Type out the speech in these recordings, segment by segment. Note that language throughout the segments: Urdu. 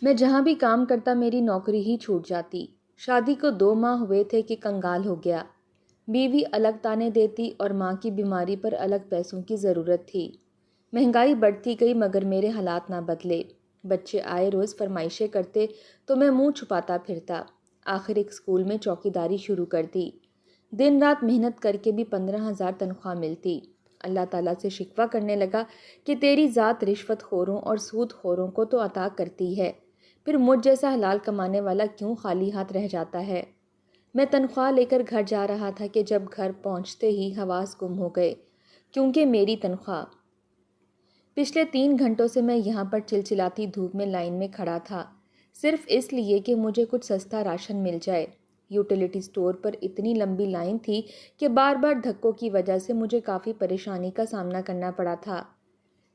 میں جہاں بھی کام کرتا میری نوکری ہی چھوٹ جاتی۔ شادی کو 2 ماہ ہوئے تھے کہ کنگال ہو گیا۔ بیوی الگ تانے دیتی اور ماں کی بیماری پر الگ پیسوں کی ضرورت تھی۔ مہنگائی بڑھتی گئی مگر میرے حالات نہ بدلے۔ بچے آئے روز فرمائشیں کرتے تو میں منہ چھپاتا پھرتا۔ آخر ایک اسکول میں چوکیداری شروع کر دی۔ دن رات محنت کر کے بھی 15,000 تنخواہ ملتی۔ اللہ تعالیٰ سے شکوہ کرنے لگا کہ تیری ذات رشوت خوروں اور سود خوروں کو تو عطا کرتی ہے، پھر مجھ جیسا حلال کمانے والا کیوں خالی ہاتھ رہ جاتا ہے؟ میں تنخواہ لے کر گھر جا رہا تھا کہ جب گھر پہنچتے ہی حواس گم ہو گئے، کیونکہ میری تنخواہ۔ پچھلے 3 گھنٹوں سے میں یہاں پر چلچلاتی دھوپ میں لائن میں کھڑا تھا، صرف اس لیے کہ مجھے کچھ سستا راشن مل جائے۔ یوٹیلیٹی سٹور پر اتنی لمبی لائن تھی کہ بار بار دھکوں کی وجہ سے مجھے کافی پریشانی کا سامنا کرنا پڑا تھا،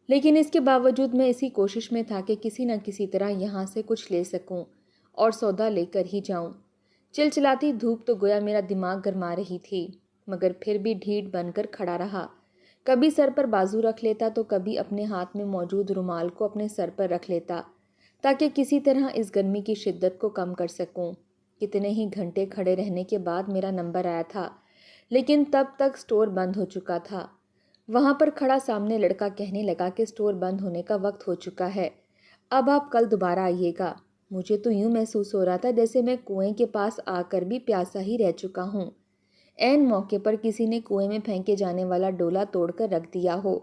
لیکن اس کے باوجود میں اسی کوشش میں تھا کہ کسی نہ کسی طرح یہاں سے کچھ لے سکوں اور سودا لے کر ہی جاؤں۔ چلچلاتی دھوپ تو گویا میرا دماغ گرما رہی تھی، مگر پھر بھی ڈھیٹ بن کر کھڑا رہا۔ کبھی سر پر بازو رکھ لیتا تو کبھی اپنے ہاتھ میں موجود رومال کو اپنے سر پر رکھ لیتا تاکہ کسی طرح اس گرمی کی شدت کو کم کر سکوں۔ کتنے ہی گھنٹے کھڑے رہنے کے بعد میرا نمبر آیا تھا، لیکن تب تک سٹور بند ہو چکا تھا۔ وہاں پر کھڑا سامنے لڑکا کہنے لگا کہ سٹور بند ہونے کا وقت ہو چکا ہے، اب آپ کل دوبارہ آئیے گا۔ مجھے تو یوں محسوس ہو رہا تھا جیسے میں کنویں کے پاس آ کر بھی پیاسا ہی رہ چکا ہوں، عین موقع پر کسی نے کنویں میں پھینکے جانے والا ڈولا توڑ کر رکھ دیا ہو۔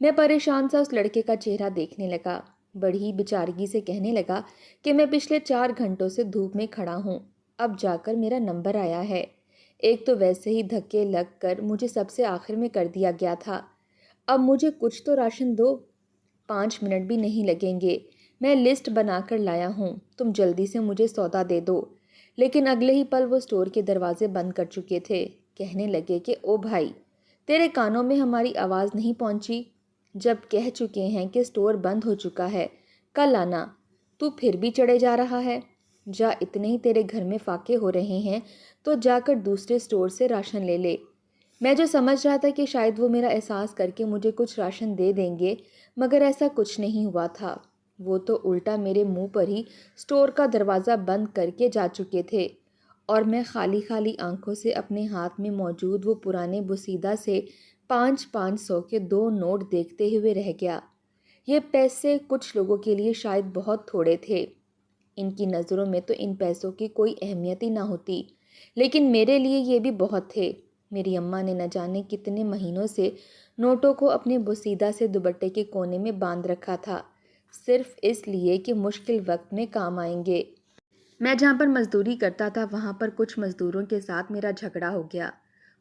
میں پریشان سا اس لڑکے کا چہرہ دیکھنے لگا، بڑی بیچارگی سے کہنے لگا کہ میں پچھلے 4 گھنٹوں سے دھوپ میں کھڑا ہوں، اب جا کر میرا نمبر آیا ہے۔ ایک تو ویسے ہی دھکے لگ کر مجھے سب سے آخر میں کر دیا گیا تھا، اب مجھے کچھ تو راشن دو۔ 5 منٹ بھی نہیں لگیں گے، میں لسٹ بنا کر لایا ہوں، تم جلدی سے مجھے سودا دے دو۔ لیکن اگلے ہی پل وہ سٹور کے دروازے بند کر چکے تھے۔ کہنے لگے کہ او بھائی، تیرے کانوں میں ہماری آواز نہیں پہنچی؟ جب کہہ چکے ہیں کہ سٹور بند ہو چکا ہے، کل آنا، تو پھر بھی چڑھے جا رہا ہے۔ جا، اتنے ہی تیرے گھر میں فاقے ہو رہے ہیں تو جا کر دوسرے سٹور سے راشن لے لے۔ میں جو سمجھ رہا تھا کہ شاید وہ میرا احساس کر کے مجھے کچھ راشن دے دیں گے، مگر ایسا کچھ نہیں ہوا تھا۔ وہ تو الٹا میرے منہ پر ہی سٹور کا دروازہ بند کر کے جا چکے تھے، اور میں خالی خالی آنکھوں سے اپنے ہاتھ میں موجود وہ پرانے بوسیدہ سے 500 کے 2 نوٹ دیکھتے ہوئے رہ گیا۔ یہ پیسے کچھ لوگوں کے لیے شاید بہت تھوڑے تھے، ان کی نظروں میں تو ان پیسوں کی کوئی اہمیت ہی نہ ہوتی، لیکن میرے لیے یہ بھی بہت تھے۔ میری اماں نے نہ جانے کتنے مہینوں سے نوٹوں کو اپنے بوسیدہ سے دوپٹے کے کونے میں باندھ رکھا تھا، صرف اس لیے کہ مشکل وقت میں کام آئیں گے۔ میں جہاں پر مزدوری کرتا تھا وہاں پر کچھ مزدوروں کے ساتھ میرا جھگڑا ہو گیا۔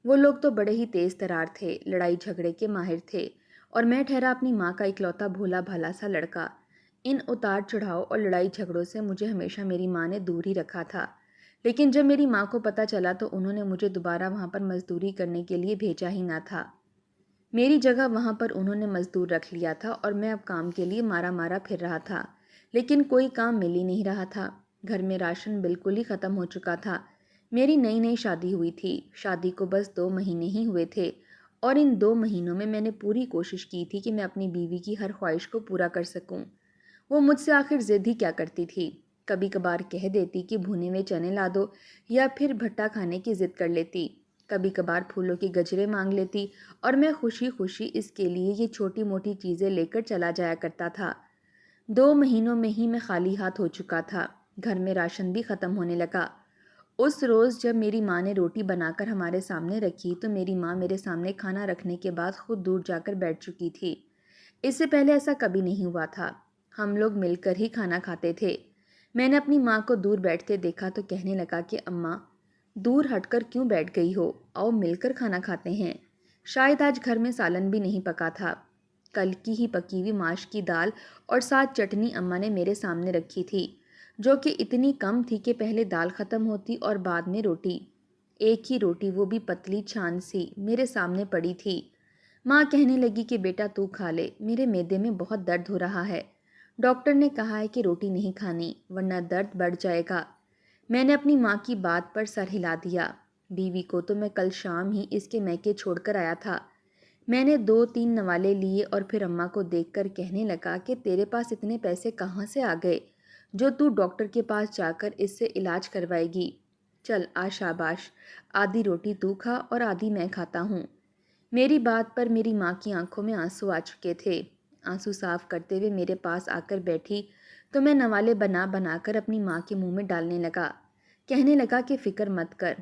وہ لوگ تو بڑے ہی تیز ترار تھے، لڑائی جھگڑے کے ماہر تھے، اور میں ٹھہرا اپنی ماں کا اکلوتا بھولا بھالا سا لڑکا۔ ان اتار چڑھاؤ اور لڑائی جھگڑوں سے مجھے ہمیشہ میری ماں نے دور ہی رکھا تھا، لیکن جب میری ماں کو پتہ چلا تو انہوں نے مجھے دوبارہ وہاں پر مزدوری کرنے کے لیے بھیجا ہی نہ تھا۔ میری جگہ وہاں پر انہوں نے مزدور رکھ لیا تھا اور میں اب کام کے لیے مارا مارا پھر رہا تھا، لیکن کوئی کام مل ہی نہیں رہا تھا۔ گھر میں راشن بالکل ہی ختم ہو چکا تھا۔ میری نئی نئی شادی ہوئی تھی، شادی کو بس 2 مہینے ہی ہوئے تھے، اور ان 2 مہینوں میں نے پوری کوشش کی تھی کہ میں اپنی بیوی کی ہر خواہش کو پورا کر سکوں۔ وہ مجھ سے آخر ضد ہی کیا کرتی تھی؟ کبھی کبھار کہہ دیتی کہ بھنے ہوئے چنے لا دو، یا پھر بھٹا کھانے کی ضد کر لیتی۔ کبھی کبھار پھولوں کی گجرے مانگ لیتی، اور میں خوشی خوشی اس کے لیے یہ چھوٹی موٹی چیزیں لے کر چلا جایا کرتا تھا۔ 2 مہینوں میں ہی میں خالی ہاتھ ہو چکا تھا، گھر میں راشن بھی ختم ہونے لگا۔ اس روز جب میری ماں نے روٹی بنا کر ہمارے سامنے رکھی تو میری ماں میرے سامنے کھانا رکھنے کے بعد خود دور جا کر بیٹھ چکی تھی۔ اس سے پہلے ایسا کبھی نہیں ہوا تھا، ہم لوگ مل کر ہی کھانا کھاتے تھے۔ میں نے اپنی ماں کو دور بیٹھتے دیکھا تو کہنے لگا کہ اماں، دور ہٹ کر کیوں بیٹھ گئی ہو؟ آؤ مل کر کھانا کھاتے ہیں۔ شاید آج گھر میں سالن بھی نہیں پکا تھا، کل کی ہی پکی ہوئی ماش کی دال اور ساتھ چٹنی اماں نے میرے سامنے رکھی تھی، جو کہ اتنی کم تھی کہ پہلے دال ختم ہوتی اور بعد میں روٹی۔ ایک ہی روٹی، وہ بھی پتلی چھان سی، میرے سامنے پڑی تھی۔ ماں کہنے لگی کہ بیٹا تو کھا لے، میرے معدے میں بہت درد ہو رہا ہے، ڈاکٹر نے کہا ہے کہ روٹی نہیں کھانی ورنہ درد بڑھ جائے گا۔ میں نے اپنی ماں کی بات پر سر ہلا دیا۔ بیوی کو تو میں کل شام ہی اس کے میکے چھوڑ کر آیا تھا۔ میں نے 2-3 نوالے لیے اور پھر اماں کو دیکھ کر کہنے لگا کہ تیرے پاس اتنے پیسے کہاں سے آ گئے؟ جو تو ڈاکٹر کے پاس جا کر اس سے علاج کروائے گی۔ چل آ شاباش، آدھی روٹی تو کھا اور آدھی میں کھاتا ہوں۔ میری بات پر میری ماں کی آنکھوں میں آنسو آ چکے تھے۔ آنسو صاف کرتے ہوئے میرے پاس آ کر بیٹھی تو میں نوالے بنا بنا کر اپنی ماں کے منہ میں ڈالنے لگا۔ کہنے لگا کہ فکر مت کر،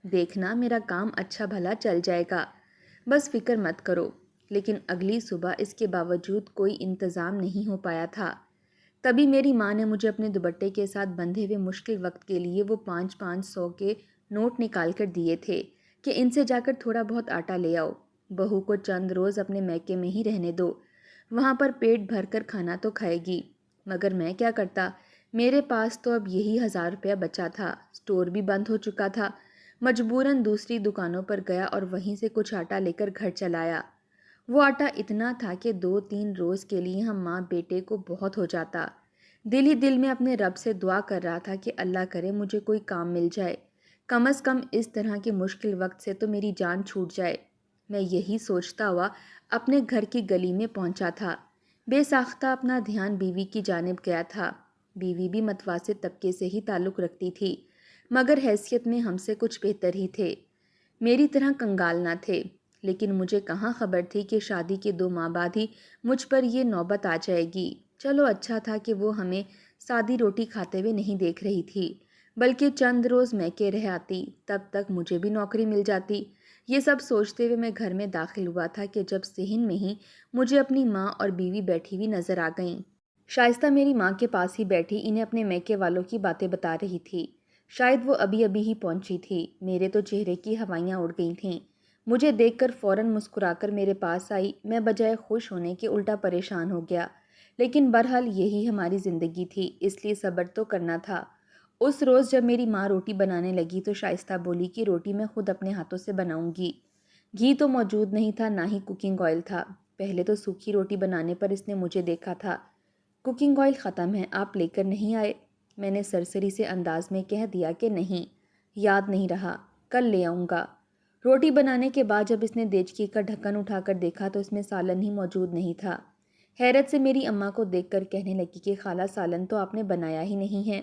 دیکھنا میرا کام اچھا بھلا چل جائے گا، بس فکر مت کرو۔ لیکن اگلی صبح اس کے باوجود کوئی انتظام نہیں ہو پایا تھا۔ تبھی میری ماں نے مجھے اپنے دوپٹے کے ساتھ بندھے ہوئے مشکل وقت کے لیے وہ 500 کے نوٹ نکال کر دیے تھے کہ ان سے جا کر تھوڑا بہت آٹا لے آؤ، بہو کو چند روز اپنے میکے میں ہی رہنے دو، وہاں پر پیٹ بھر کر کھانا تو کھائے گی۔ مگر میں کیا کرتا، میرے پاس تو اب یہی 1000 روپیہ بچا تھا، سٹور بھی بند ہو چکا تھا۔ مجبوراً دوسری دکانوں پر گیا اور وہیں سے کچھ آٹا لے کر گھر چلایا۔ وہ آٹا اتنا تھا کہ 2-3 روز کے لیے ہم ماں بیٹے کو بہت ہو جاتا۔ دل ہی دل میں اپنے رب سے دعا کر رہا تھا کہ اللہ کرے مجھے کوئی کام مل جائے، کم از کم اس طرح کے مشکل وقت سے تو میری جان چھوٹ جائے۔ میں یہی سوچتا ہوا اپنے گھر کی گلی میں پہنچا تھا۔ بے ساختہ اپنا دھیان بیوی کی جانب گیا تھا۔ بیوی بھی متوسط طبقے سے ہی تعلق رکھتی تھی، مگر حیثیت میں ہم سے کچھ بہتر ہی تھے، میری طرح کنگال نہ تھے۔ لیکن مجھے کہاں خبر تھی کہ شادی کے 2 ماہ بعد ہی مجھ پر یہ نوبت آ جائے گی۔ چلو اچھا تھا کہ وہ ہمیں سادی روٹی کھاتے ہوئے نہیں دیکھ رہی تھی، بلکہ چند روز میکے رہ آتی، تب تک مجھے بھی نوکری مل جاتی۔ یہ سب سوچتے ہوئے میں گھر میں داخل ہوا تھا کہ جب صحن میں ہی مجھے اپنی ماں اور بیوی بیٹھی ہوئی نظر آ گئیں۔ شائستہ میری ماں کے پاس ہی بیٹھی انہیں اپنے میکے والوں کی باتیں بتا رہی تھی۔ شاید وہ ابھی ابھی ہی پہنچی تھی۔ میرے تو چہرے کی ہوائیاں اڑ گئی تھیں۔ مجھے دیکھ کر فوراً مسکرا کر میرے پاس آئی۔ میں بجائے خوش ہونے کے الٹا پریشان ہو گیا، لیکن بہرحال یہی ہماری زندگی تھی، اس لیے صبر تو کرنا تھا۔ اس روز جب میری ماں روٹی بنانے لگی تو شائستہ بولی کہ روٹی میں خود اپنے ہاتھوں سے بناؤں گی۔ گھی تو موجود نہیں تھا، نہ ہی کوکنگ آئل تھا۔ پہلے تو سوکھی روٹی بنانے پر اس نے مجھے دیکھا تھا۔ کوکنگ آئل ختم ہے، آپ لے کر نہیں آئے؟ میں نے سرسری سے انداز میں کہہ دیا کہ نہیں، یاد نہیں رہا، کل لے آؤں گا۔ روٹی بنانے کے بعد جب اس نے دیچکی کا ڈھکن اٹھا کر دیکھا تو اس میں سالن ہی موجود نہیں تھا۔ حیرت سے میری اماں کو دیکھ کر کہنے لگی کہ خالہ سالن تو آپ نے بنایا ہی نہیں ہے۔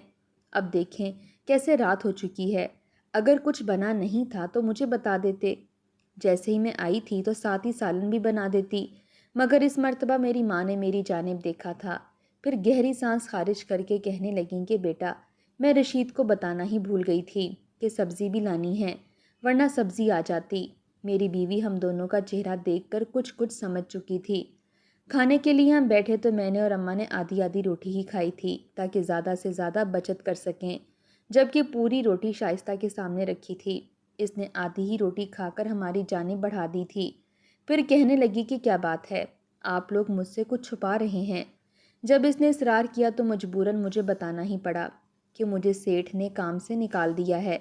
اب دیکھیں کیسے رات ہو چکی ہے، اگر کچھ بنا نہیں تھا تو مجھے بتا دیتے، جیسے ہی میں آئی تھی تو ساتھ ہی سالن بھی بنا دیتی۔ مگر اس مرتبہ میری ماں نے میری جانب دیکھا تھا، پھر گہری سانس خارج کر کے کہنے لگیں کہ بیٹا، میں رشید کو بتانا ہی بھول گئی تھی کہ سبزی بھی لانی ہے، ورنہ سبزی آ جاتی۔ میری بیوی ہم دونوں کا چہرہ دیکھ کر کچھ سمجھ چکی تھی۔ کھانے کے لیے ہم بیٹھے تو میں نے اور اماں نے آدھی آدھی روٹی ہی کھائی تھی تاکہ زیادہ سے زیادہ بچت کر سکیں، جبکہ پوری روٹی شائستہ کے سامنے رکھی تھی۔ اس نے آدھی ہی روٹی کھا کر ہماری جانب بڑھا دی تھی، پھر کہنے لگی کہ کیا بات ہے، آپ لوگ مجھ سے کچھ چھپا رہے ہیں؟ جب اس نے اصرار کیا تو مجبوراً مجھے بتانا ہی پڑا کہ مجھے سیٹھ نے کام سے نکال دیا ہے،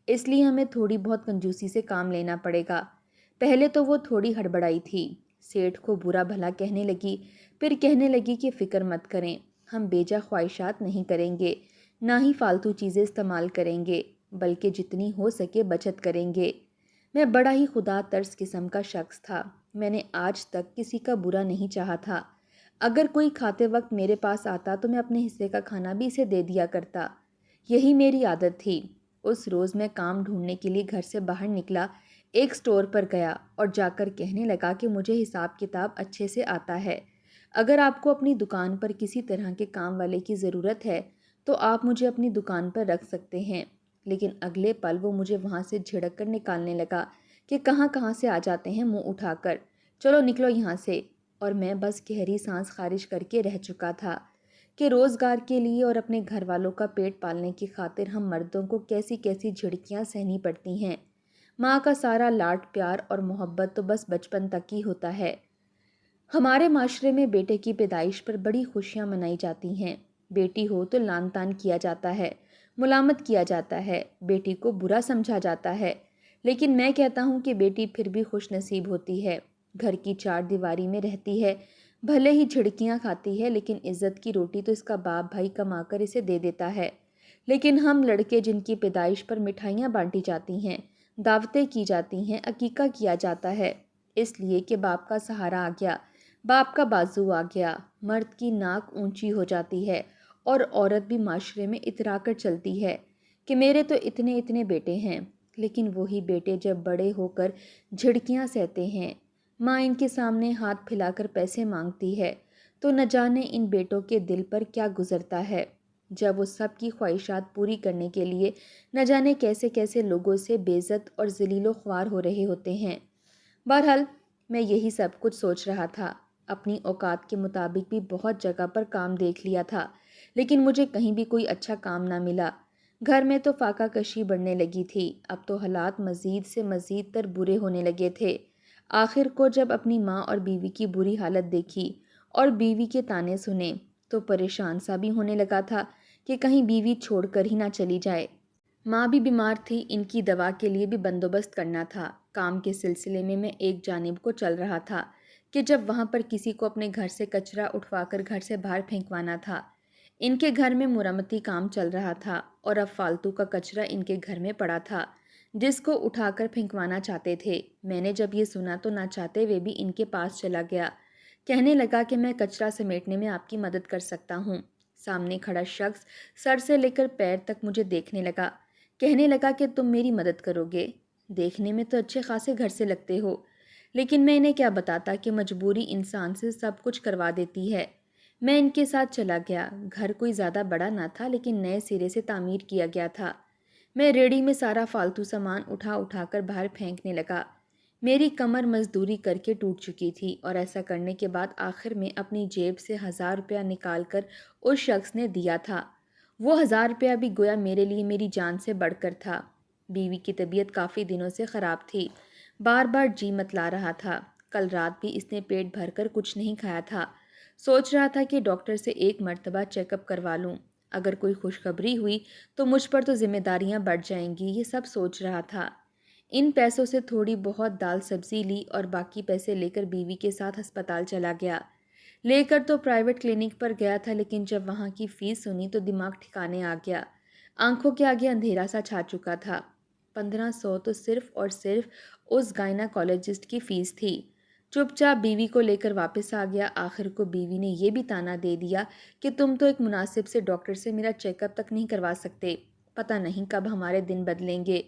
اس لیے ہمیں تھوڑی بہت کنجوسی سے کام لینا پڑے گا۔ پہلے تو وہ تھوڑی ہڑبڑائی تھی، سیٹھ کو برا بھلا کہنے لگی، پھر کہنے لگی کہ فکر مت کریں، ہم بیجا خواہشات نہیں کریں گے، نہ ہی فالتو چیزیں استعمال کریں گے، بلکہ جتنی ہو سکے بچت کریں گے۔ میں بڑا ہی خدا ترس قسم کا شخص تھا، میں نے آج تک کسی کا برا نہیں چاہا تھا۔ اگر کوئی کھاتے وقت میرے پاس آتا تو میں اپنے حصے کا کھانا بھی اسے دے دیا کرتا، یہی میری عادت تھی۔ اس روز میں کام ڈھونڈنے کے لیے گھر سے باہر نکلا، ایک سٹور پر گیا اور جا کر کہنے لگا کہ مجھے حساب کتاب اچھے سے آتا ہے، اگر آپ کو اپنی دکان پر کسی طرح کے کام والے کی ضرورت ہے تو آپ مجھے اپنی دکان پر رکھ سکتے ہیں۔ لیکن اگلے پل وہ مجھے وہاں سے جھڑک کر نکالنے لگا کہ کہاں سے آ جاتے ہیں منہ اٹھا کر، چلو نکلو یہاں سے۔ اور میں بس گہری سانس خارج کر کے رہ چکا تھا کہ روزگار کے لیے اور اپنے گھر والوں کا پیٹ پالنے کی خاطر ہم مردوں کو کیسی کیسی جھڑکیاں سہنی پڑتی ہیں۔ ماں کا سارا لاڈ پیار اور محبت تو بس بچپن تک ہی ہوتا ہے۔ ہمارے معاشرے میں بیٹے کی پیدائش پر بڑی خوشیاں منائی جاتی ہیں۔ بیٹی ہو تو لان تان کیا جاتا ہے، ملامت کیا جاتا ہے، بیٹی کو برا سمجھا جاتا ہے، لیکن میں کہتا ہوں کہ بیٹی پھر بھی خوش نصیب ہوتی ہے، گھر کی 4 دیواری میں رہتی ہے، بھلے ہی جھڑکیاں کھاتی ہے لیکن عزت کی روٹی تو اس کا باپ بھائی کما کر اسے دے دیتا ہے۔ لیکن ہم لڑکے جن کی پیدائش پر مٹھائیاں بانٹی جاتی ہیں، دعوتیں کی جاتی ہیں، عقیقہ کیا جاتا ہے، اس لیے کہ باپ کا سہارا آ گیا، باپ کا بازو آ گیا، مرد کی ناک اونچی ہو جاتی ہے اور عورت بھی معاشرے میں اترا کر چلتی ہے کہ میرے تو اتنے اتنے بیٹے ہیں، لیکن وہی بیٹے جب بڑے ہو کر جھڑکیاں سہتے ہیں، ماں ان کے سامنے ہاتھ پھیلا کر پیسے مانگتی ہے، تو نہ جانے ان بیٹوں کے دل پر کیا گزرتا ہے، جب وہ سب کی خواہشات پوری کرنے کے لیے نہ جانے کیسے کیسے لوگوں سے بے عزت اور ذلیل و خوار ہو رہے ہوتے ہیں۔ بہرحال میں یہی سب کچھ سوچ رہا تھا، اپنی اوقات کے مطابق بھی بہت جگہ پر کام دیکھ لیا تھا، لیکن مجھے کہیں بھی کوئی اچھا کام نہ ملا۔ گھر میں تو فاقہ کشی بڑھنے لگی تھی، اب تو حالات مزید سے مزید تر برے ہونے لگے تھے۔ آخر کو جب اپنی ماں اور بیوی کی بری حالت دیکھی اور بیوی کے طعنے سنے تو پریشان سا بھی ہونے لگا تھا کہ کہیں بیوی چھوڑ کر ہی نہ چلی جائے۔ ماں بھی بیمار تھی، ان کی دوا کے لیے بھی بندوبست کرنا تھا۔ کام کے سلسلے میں ایک جانب کو چل رہا تھا کہ جب وہاں پر کسی کو اپنے گھر سے کچرا اٹھوا کر گھر سے باہر پھینکوانا تھا۔ ان کے گھر میں مرمتی کام چل رہا تھا اور اب فالتو کا کچرا ان کے گھر میں پڑا تھا جس کو اٹھا کر پھینکوانا چاہتے تھے۔ میں نے جب یہ سنا تو نہ چاہتے ہوئے بھی ان کے پاس چلا گیا، کہنے لگا کہ میں کچرا سمیٹنے میں آپ کی مدد کر سکتا ہوں۔ سامنے کھڑا شخص سر سے لے کر پیر تک مجھے دیکھنے لگا، کہنے لگا کہ تم میری مدد کرو گے؟ دیکھنے میں تو اچھے خاصے گھر سے لگتے ہو، لیکن میں انہیں کیا بتاتا کہ مجبوری انسان سے سب کچھ کروا دیتی ہے۔ میں ان کے ساتھ چلا گیا۔ گھر کوئی زیادہ بڑا نہ تھا، لیکن نئے سرے سے تعمیر کیا گیا تھا۔ میں ریڑھی میں سارا فالتو سامان اٹھا اٹھا کر باہر پھینکنے لگا۔ میری کمر مزدوری کر کے ٹوٹ چکی تھی اور ایسا کرنے کے بعد آخر میں اپنی جیب سے 1000 روپیہ نکال کر اس شخص نے دیا تھا۔ وہ 1000 روپیہ بھی گویا میرے لیے میری جان سے بڑھ کر تھا۔ بیوی کی طبیعت کافی دنوں سے خراب تھی، بار بار جی متلا رہا تھا۔ کل رات بھی اس نے پیٹ بھر کر کچھ نہیں کھایا تھا۔ سوچ رہا تھا کہ ڈاکٹر سے ایک مرتبہ چیک اپ کروا لوں، اگر کوئی خوشخبری ہوئی تو مجھ پر تو ذمہ داریاں بڑھ جائیں گی، یہ سب سوچ رہا تھا۔ ان پیسوں سے تھوڑی بہت دال سبزی لی اور باقی پیسے لے کر بیوی کے ساتھ ہسپتال چلا گیا۔ لے کر تو پرائیویٹ کلینک پر گیا تھا، لیکن جب وہاں کی فیس سنی تو دماغ ٹھکانے آ گیا۔ آنکھوں کے آگے اندھیرا سا چھا چکا تھا۔ 1500 تو صرف اور صرف اس گائناکالوجسٹ کی فیس تھی۔ چپ چاپ بیوی کو لے کر واپس آ گیا۔ آخر کو بیوی نے یہ بھی طعنہ دے دیا کہ تم تو ایک مناسب سے ڈاکٹر سے میرا چیک اپ تک نہیں کروا سکتے، پتہ نہیں کب ہمارے دن بدلیں گے۔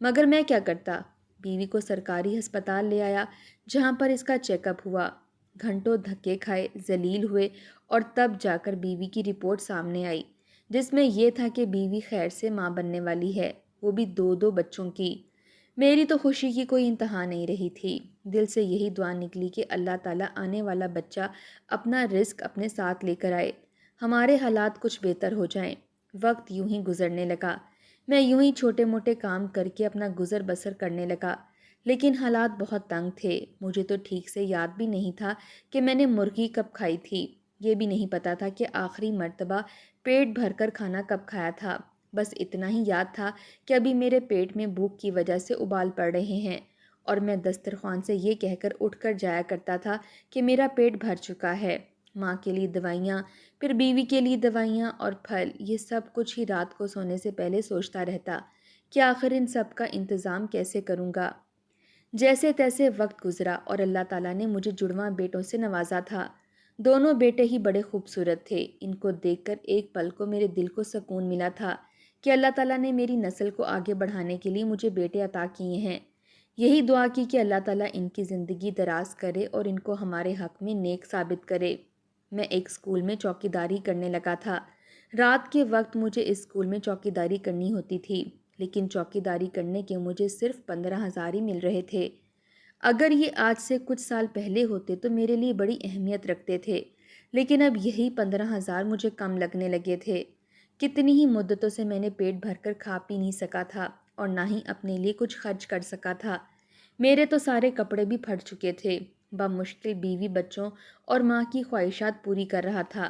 مگر میں کیا کرتا؟ بیوی کو سرکاری ہسپتال لے آیا، جہاں پر اس کا چیک اپ ہوا۔ گھنٹوں دھکے کھائے، ذلیل ہوئے اور تب جا کر بیوی کی رپورٹ سامنے آئی، جس میں یہ تھا کہ بیوی خیر سے ماں بننے والی ہے، وہ بھی 2 بچوں کی۔ میری تو خوشی کی کوئی انتہا نہیں رہی تھی۔ دل سے یہی دعا نکلی کہ اللہ تعالیٰ آنے والا بچہ اپنا رزق اپنے ساتھ لے کر آئے، ہمارے حالات کچھ بہتر ہو جائیں۔ وقت یوں ہی گزرنے لگا، میں یوں ہی چھوٹے موٹے کام کر کے اپنا گزر بسر کرنے لگا، لیکن حالات بہت تنگ تھے۔ مجھے تو ٹھیک سے یاد بھی نہیں تھا کہ میں نے مرغی کب کھائی تھی، یہ بھی نہیں پتا تھا کہ آخری مرتبہ پیٹ بھر کر کھانا کب کھایا تھا۔ بس اتنا ہی یاد تھا کہ ابھی میرے پیٹ میں بھوک کی وجہ سے ابال پڑ رہے ہیں، اور میں دسترخوان سے یہ کہہ کر اٹھ کر جایا کرتا تھا کہ میرا پیٹ بھر چکا ہے۔ ماں کے لیے دوائیاں، پھر بیوی کے لیے دوائیاں اور پھل، یہ سب کچھ ہی رات کو سونے سے پہلے سوچتا رہتا کہ آخر ان سب کا انتظام کیسے کروں گا۔ جیسے تیسے وقت گزرا اور اللہ تعالیٰ نے مجھے جڑواں بیٹوں سے نوازا تھا۔ دونوں بیٹے ہی بڑے خوبصورت تھے۔ ان کو دیکھ کر ایک پل کو میرے دل کو سکون ملا تھا کہ اللہ تعالیٰ نے میری نسل کو آگے بڑھانے کے لیے مجھے بیٹے عطا کیے ہیں۔ یہی دعا کی کہ اللہ تعالیٰ ان کی زندگی دراز کرے اور ان کو ہمارے حق میں نیک ثابت کرے۔ میں ایک اسکول میں چوکیداری کرنے لگا تھا۔ رات کے وقت مجھے اس اسکول میں چوکیداری کرنی ہوتی تھی، لیکن چوکیداری کرنے کے مجھے صرف 15,000 ہی مل رہے تھے۔ اگر یہ آج سے کچھ سال پہلے ہوتے تو میرے لیے بڑی اہمیت رکھتے تھے، لیکن اب یہی 15,000 مجھے کم لگنے لگے تھے۔ کتنی ہی مدتوں سے میں نے پیٹ بھر کر کھا پی نہیں سکا تھا اور نہ ہی اپنے لیے کچھ خرچ کر سکا تھا۔ میرے تو سارے کپڑے بھی پھٹ چکے تھے۔ بمشکل بیوی بچوں اور ماں کی خواہشات پوری کر رہا تھا۔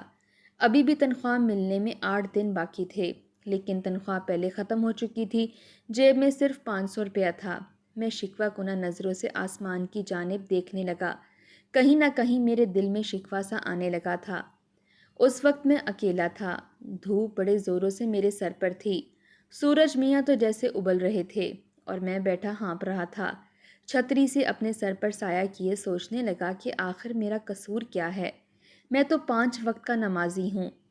ابھی بھی تنخواہ ملنے میں 8 دن باقی تھے، لیکن تنخواہ پہلے ختم ہو چکی تھی۔ جیب میں صرف 500 روپیہ تھا۔ میں شکوہ کنہ نظروں سے آسمان کی جانب دیکھنے لگا۔ کہیں نہ کہیں میرے دل میں شکوہ سا آنے لگا تھا۔ اس وقت میں اکیلا تھا۔ دھوپ بڑے زوروں سے میرے سر پر تھی۔ سورج میاں تو جیسے ابل رہے تھے اور میں بیٹھا ہانپ رہا تھا۔ چھتری سے اپنے سر پر سایہ کیے سوچنے لگا کہ آخر میرا قصور کیا ہے؟ میں تو 5 وقت کا نمازی ہوں،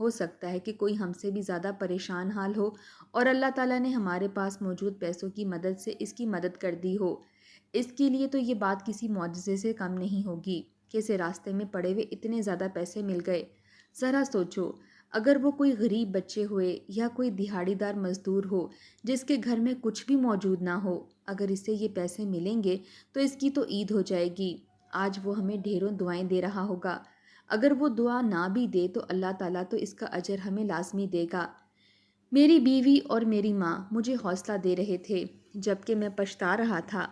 ہو سکتا ہے کہ کوئی ہم سے بھی زیادہ پریشان حال ہو اور اللہ تعالیٰ نے ہمارے پاس موجود پیسوں کی مدد سے اس کی مدد کر دی ہو۔ اس کے لیے تو یہ بات کسی معجزے سے کم نہیں ہوگی کہ اسے راستے میں پڑے ہوئے اتنے زیادہ پیسے مل گئے۔ ذرا سوچو، اگر وہ کوئی غریب بچے ہوئے یا کوئی دہاڑی دار مزدور ہو جس کے گھر میں کچھ بھی موجود نہ ہو، اگر اسے یہ پیسے ملیں گے تو اس کی تو عید ہو جائے گی۔ آج وہ ہمیں ڈھیروں دعائیں دے رہا ہوگا۔ اگر وہ دعا نہ بھی دے تو اللہ تعالیٰ تو اس کا اجر ہمیں لازمی دے گا۔ میری بیوی اور میری ماں مجھے حوصلہ دے رہے تھے جبکہ میں پچھتا رہا تھا۔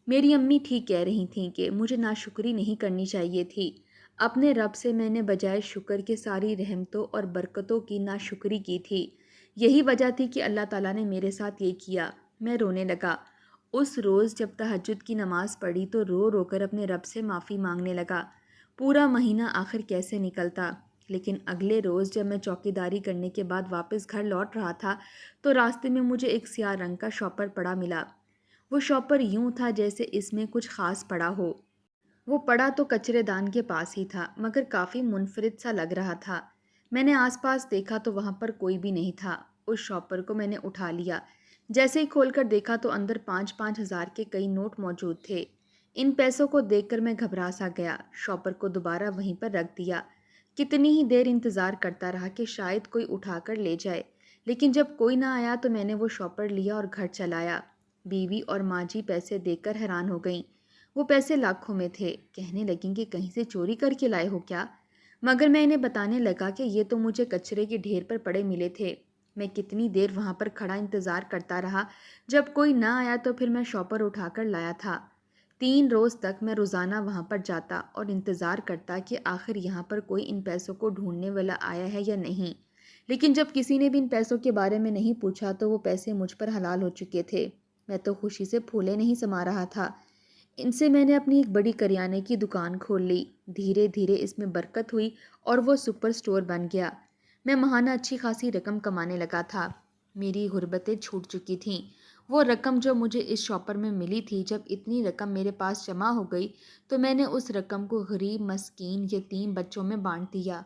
میری امی ٹھیک کہہ رہی تھیں کہ مجھے ناشکری نہیں کرنی چاہیے تھی۔ اپنے رب سے میں نے بجائے شکر کے ساری رحمتوں اور برکتوں کی ناشکری کی تھی۔ یہی وجہ تھی کہ اللہ تعالیٰ نے میرے ساتھ یہ کیا۔ میں رونے لگا۔ اس روز جب تہجد کی نماز پڑھی تو رو رو کر اپنے رب سے معافی مانگنے لگا۔ پورا مہینہ آخر کیسے نکلتا، لیکن اگلے روز جب میں چوکیداری کرنے کے بعد واپس گھر لوٹ رہا تھا تو راستے میں مجھے ایک سیاہ رنگ کا شاپر پڑا ملا۔ وہ شاپر یوں تھا جیسے اس میں کچھ خاص پڑا ہو۔ وہ پڑا تو کچرے دان کے پاس ہی تھا، مگر کافی منفرد سا لگ رہا تھا۔ میں نے آس پاس دیکھا تو وہاں پر کوئی بھی نہیں تھا۔ اس شاپر کو میں نے اٹھا لیا۔ جیسے ہی کھول کر دیکھا تو اندر 5-5 ہزار کے کئی نوٹ موجود تھے۔ ان پیسوں کو دیکھ کر میں گھبرا سا گیا۔ شاپر کو دوبارہ وہیں پر رکھ دیا۔ کتنی ہی دیر انتظار کرتا رہا کہ شاید کوئی اٹھا کر لے جائے، لیکن جب کوئی نہ آیا تو میں نے وہ شاپر لیا اور گھر چلایا۔ بیوی اور ماں جی پیسے دیکھ کر حیران ہو گئیں۔ وہ پیسے لاکھوں میں تھے۔ کہنے لگیں کہ کہیں سے چوری کر کے لائے ہو کیا؟ مگر میں انہیں بتانے لگا کہ یہ تو مجھے کچرے کے ڈھیر پر پڑے ملے تھے۔ میں کتنی دیر وہاں پر کھڑا انتظار کرتا رہا۔ جب کوئی نہ آیا تو پھر میں شاپر اٹھا کر لایا تھا۔ 3 روز تک میں روزانہ وہاں پر جاتا اور انتظار کرتا کہ آخر یہاں پر کوئی ان پیسوں کو ڈھونڈنے والا آیا ہے یا نہیں، لیکن جب کسی نے بھی ان پیسوں کے بارے میں نہیں پوچھا تو وہ پیسے مجھ پر حلال ہو چکے تھے۔ میں تو خوشی سے پھولے نہیں سما رہا تھا۔ ان سے میں نے اپنی ایک بڑی کریانے کی دکان کھول لی۔ دھیرے دھیرے اس میں برکت ہوئی اور وہ سپر سٹور بن گیا۔ میں ماہانہ اچھی خاصی رقم کمانے لگا تھا۔ میری غربتیں چھوٹ چکی تھیں۔ وہ رقم جو مجھے اس شاپر میں ملی تھی، جب اتنی رقم میرے پاس جمع ہو گئی تو میں نے اس رقم کو غریب، مسکین، یتیم بچوں میں بانٹ دیا۔